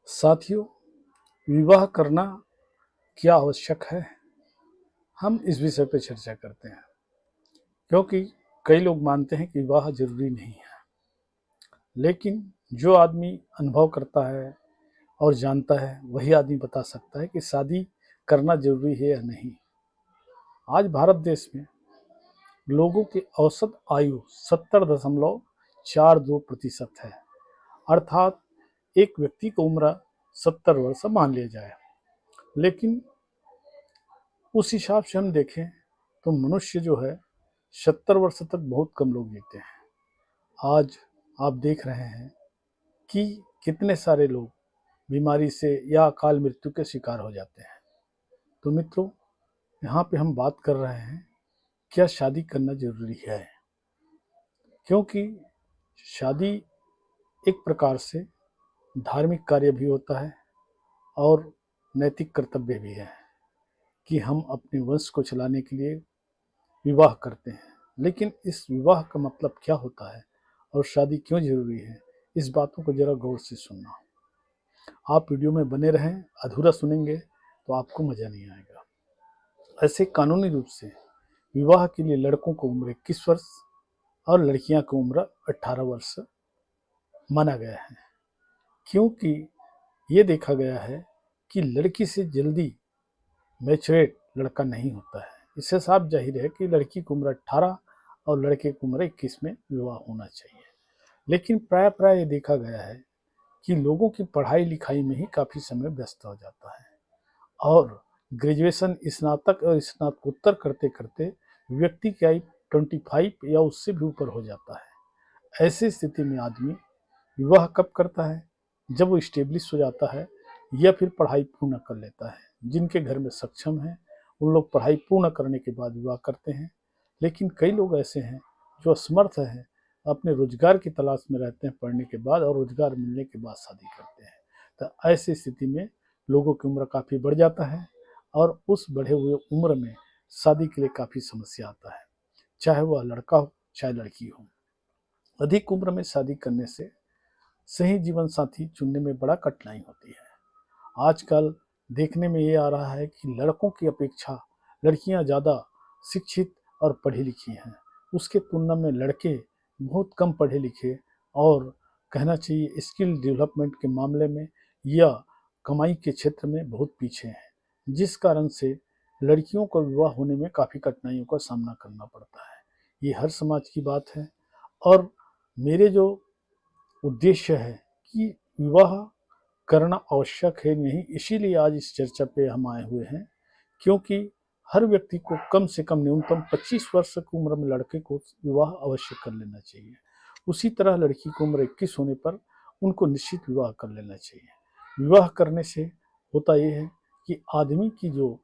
साथियों, विवाह करना क्या आवश्यक है? हम इस विषय पर चर्चा करते हैं क्योंकि कई लोग मानते हैं कि विवाह जरूरी नहीं है, लेकिन जो आदमी अनुभव करता है और जानता है वही आदमी बता सकता है कि शादी करना जरूरी है या नहीं। आज भारत देश में लोगों की औसत आयु 70.42% है, अर्थात एक व्यक्ति की उम्र 70 वर्ष मान लिया जाए। लेकिन उस हिसाब से हम देखें तो मनुष्य जो है 70 वर्ष तक बहुत कम लोग जीते हैं। आज आप देख रहे हैं कि कितने सारे लोग बीमारी से या अकाल मृत्यु के शिकार हो जाते हैं। तो मित्रों, यहाँ पे हम बात कर रहे हैं क्या शादी करना जरूरी है, क्योंकि शादी एक प्रकार से धार्मिक कार्य भी होता है और नैतिक कर्तव्य भी है कि हम अपने वंश को चलाने के लिए विवाह करते हैं। लेकिन इस विवाह का मतलब क्या होता है और शादी क्यों जरूरी है, इस बातों को जरा गौर से सुनना। आप वीडियो में बने रहें, अधूरा सुनेंगे तो आपको मजा नहीं आएगा। ऐसे कानूनी रूप से विवाह के लिए लड़कों को उम्र 21 वर्ष और लड़कियां की उम्र 18 वर्ष माना गया है, क्योंकि ये देखा गया है कि लड़की से जल्दी मैच्योरेट लड़का नहीं होता है। इससे साफ जाहिर है कि लड़की की उम्र 18 और लड़के की उम्र 21 में विवाह होना चाहिए। लेकिन प्राय ये देखा गया है कि लोगों की पढ़ाई लिखाई में ही काफ़ी समय व्यस्त हो जाता है और ग्रेजुएशन, स्नातक और स्नातकोत्तर करते करते व्यक्ति की आयु 25 या उससे भी ऊपर हो जाता है। ऐसी स्थिति में आदमी विवाह कब करता है? जब वो स्टेब्लिश हो जाता है या फिर पढ़ाई पूर्ण कर लेता है। जिनके घर में सक्षम है उन लोग पढ़ाई पूर्ण करने के बाद विवाह करते हैं। लेकिन कई लोग ऐसे हैं जो असमर्थ हैं, अपने रोजगार की तलाश में रहते हैं पढ़ने के बाद, और रोजगार मिलने के बाद शादी करते हैं। तो ऐसी स्थिति में लोगों की उम्र काफ़ी बढ़ जाता है और उस बढ़े हुए उम्र में शादी के लिए काफ़ी समस्या आता है, चाहे वह लड़का हो चाहे लड़की हो। अधिक उम्र में शादी करने से सही जीवन साथी चुनने में बड़ा कठिनाई होती है। आजकल देखने में ये आ रहा है कि लड़कों की अपेक्षा लड़कियां ज़्यादा शिक्षित और पढ़ी लिखी हैं। उसके तुलना में लड़के बहुत कम पढ़े लिखे और कहना चाहिए स्किल डेवलपमेंट के मामले में या कमाई के क्षेत्र में बहुत पीछे हैं, जिस कारण से लड़कियों को विवाह होने में काफ़ी कठिनाइयों का सामना करना पड़ता है। ये हर समाज की बात है और मेरे जो उद्देश्य है कि विवाह करना आवश्यक है नहीं, इसीलिए आज इस चर्चा पे हम आए हुए हैं, क्योंकि हर व्यक्ति को कम से कम न्यूनतम 25 वर्ष की उम्र में लड़के को विवाह अवश्य कर लेना चाहिए। उसी तरह लड़की की उम्र 21 होने पर उनको निश्चित विवाह कर लेना चाहिए। विवाह करने से होता ये है कि आदमी की जो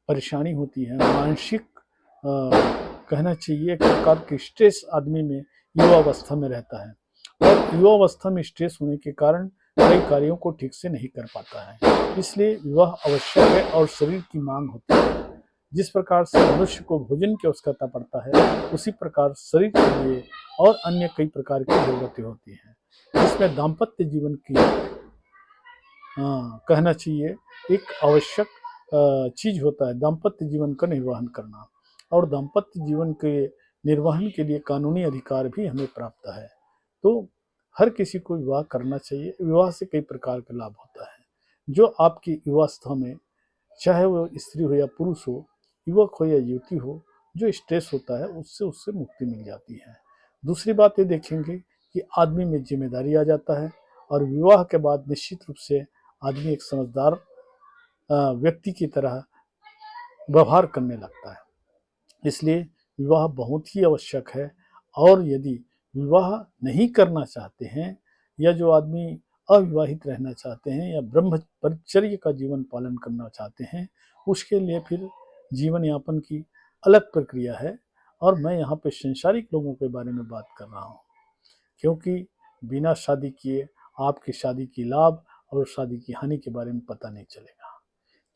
परेशानी होती है, मानसिक कहना चाहिए एक प्रकार की स्ट्रेस आदमी में युवावस्था में रहता है, और युवावस्था में स्ट्रेस होने के कारण कई कार्यों को ठीक से नहीं कर पाता है। इसलिए विवाह आवश्यक है और शरीर की मांग होती है। जिस प्रकार से मनुष्य को भोजन की आवश्यकता पड़ता है, उसी प्रकार शरीर के लिए और अन्य कई प्रकार की जरूरतें होती हैं, जिसमें दाम्पत्य जीवन की कहना चाहिए एक आवश्यक चीज होता है दाम्पत्य जीवन का निर्वहन करना, और दाम्पत्य जीवन के निर्वहन के लिए कानूनी अधिकार भी हमें प्राप्त है। तो हर किसी को विवाह करना चाहिए। विवाह से कई प्रकार का लाभ होता है। जो आपकी युवावस्था में, चाहे वो स्त्री हो या पुरुष हो, युवक हो या युवती हो, जो स्ट्रेस होता है उससे मुक्ति मिल जाती है। दूसरी बात ये देखेंगे कि आदमी में जिम्मेदारी आ जाता है और विवाह के बाद निश्चित रूप से आदमी एक समझदार व्यक्ति की तरह व्यवहार करने लगता है। इसलिए विवाह बहुत ही आवश्यक है। और यदि विवाह नहीं करना चाहते हैं या जो आदमी अविवाहित रहना चाहते हैं या ब्रह्मचर्य का जीवन पालन करना चाहते हैं, उसके लिए फिर जीवन यापन की अलग प्रक्रिया है। और मैं यहाँ पे संसारिक लोगों के बारे में बात कर रहा हूँ, क्योंकि बिना शादी किए आपकी शादी की लाभ और शादी की हानि के बारे में पता नहीं चलेगा।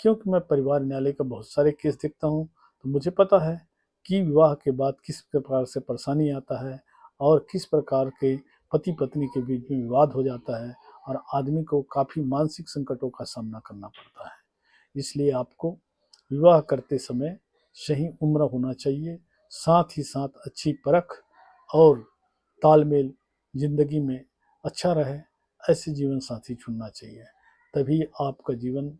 क्योंकि मैं परिवार न्यायालय का बहुत सारे केस देखता हूँ, तो मुझे पता है कि विवाह के बाद किस प्रकार से परेशानी आता है और किस प्रकार के पति पत्नी के बीच में विवाद हो जाता है और आदमी को काफ़ी मानसिक संकटों का सामना करना पड़ता है। इसलिए आपको विवाह करते समय सही उम्र होना चाहिए, साथ ही साथ अच्छी परख और तालमेल जिंदगी में अच्छा रहे, ऐसे जीवन साथी चुनना चाहिए। तभी आपका जीवन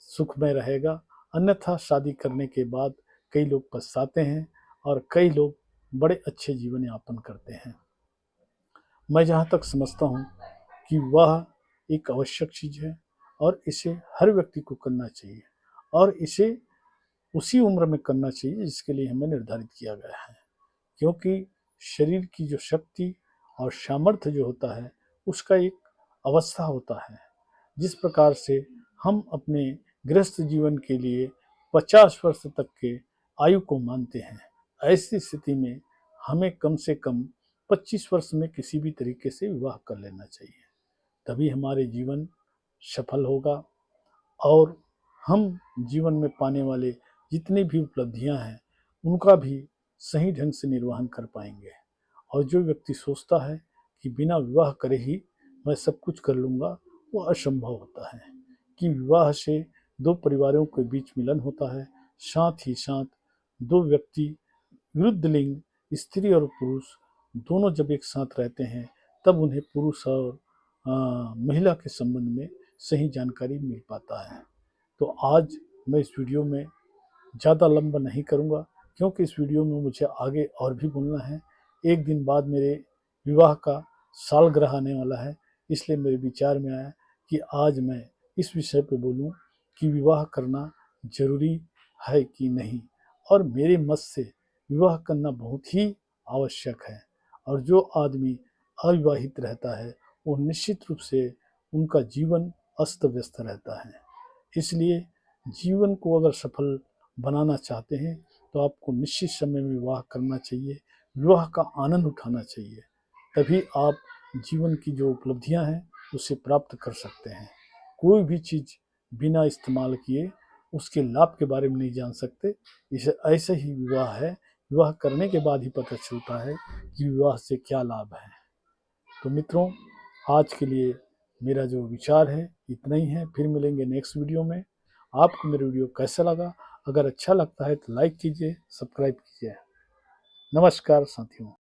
सुखमय रहेगा। अन्यथा शादी करने के बाद कई लोग पछताते हैं और कई लोग बड़े अच्छे जीवन यापन करते हैं। मैं जहाँ तक समझता हूँ कि वह एक आवश्यक चीज़ है और इसे हर व्यक्ति को करना चाहिए और इसे उसी उम्र में करना चाहिए जिसके लिए हमें निर्धारित किया गया है, क्योंकि शरीर की जो शक्ति और सामर्थ्य जो होता है उसका एक अवस्था होता है। जिस प्रकार से हम अपने गृहस्थ जीवन के लिए 50 वर्ष तक के आयु को मानते हैं, ऐसी स्थिति में हमें कम से कम 25 वर्ष में किसी भी तरीके से विवाह कर लेना चाहिए। तभी हमारे जीवन सफल होगा और हम जीवन में पाने वाले जितनी भी उपलब्धियां हैं उनका भी सही ढंग से निर्वहन कर पाएंगे। और जो व्यक्ति सोचता है कि बिना विवाह करे ही मैं सब कुछ कर लूँगा, वो असंभव होता है। कि विवाह से दो परिवारों के बीच मिलन होता है, साथ ही साथ दो व्यक्ति विरुद्ध लिंग स्त्री और पुरुष दोनों जब एक साथ रहते हैं तब उन्हें पुरुष और महिला के संबंध में सही जानकारी मिल पाता है। तो आज मैं इस वीडियो में ज़्यादा लंबा नहीं करूँगा, क्योंकि इस वीडियो में मुझे आगे और भी बोलना है। एक दिन बाद मेरे विवाह का सालगिरह आने वाला है, इसलिए मेरे विचार में आया कि आज मैं इस विषय पे बोलूं कि विवाह करना जरूरी है कि नहीं। और मेरे मत से विवाह करना बहुत ही आवश्यक है और जो आदमी अविवाहित रहता है वो निश्चित रूप से उनका जीवन अस्त व्यस्त रहता है। इसलिए जीवन को अगर सफल बनाना चाहते हैं तो आपको निश्चित समय में विवाह करना चाहिए, विवाह का आनंद उठाना चाहिए। तभी आप जीवन की जो उपलब्धियां हैं उसे प्राप्त कर सकते हैं। कोई भी चीज़ बिना इस्तेमाल किए उसके लाभ के बारे में नहीं जान सकते। इसे ऐसे ही विवाह है, विवाह करने के बाद ही पता चलता है कि विवाह से क्या लाभ है। तो मित्रों, आज के लिए मेरा जो विचार है इतना ही है। फिर मिलेंगे नेक्स्ट वीडियो में। आपको मेरा वीडियो कैसा लगा? अगर अच्छा लगता है तो लाइक कीजिए, सब्सक्राइब कीजिए। नमस्कार साथियों।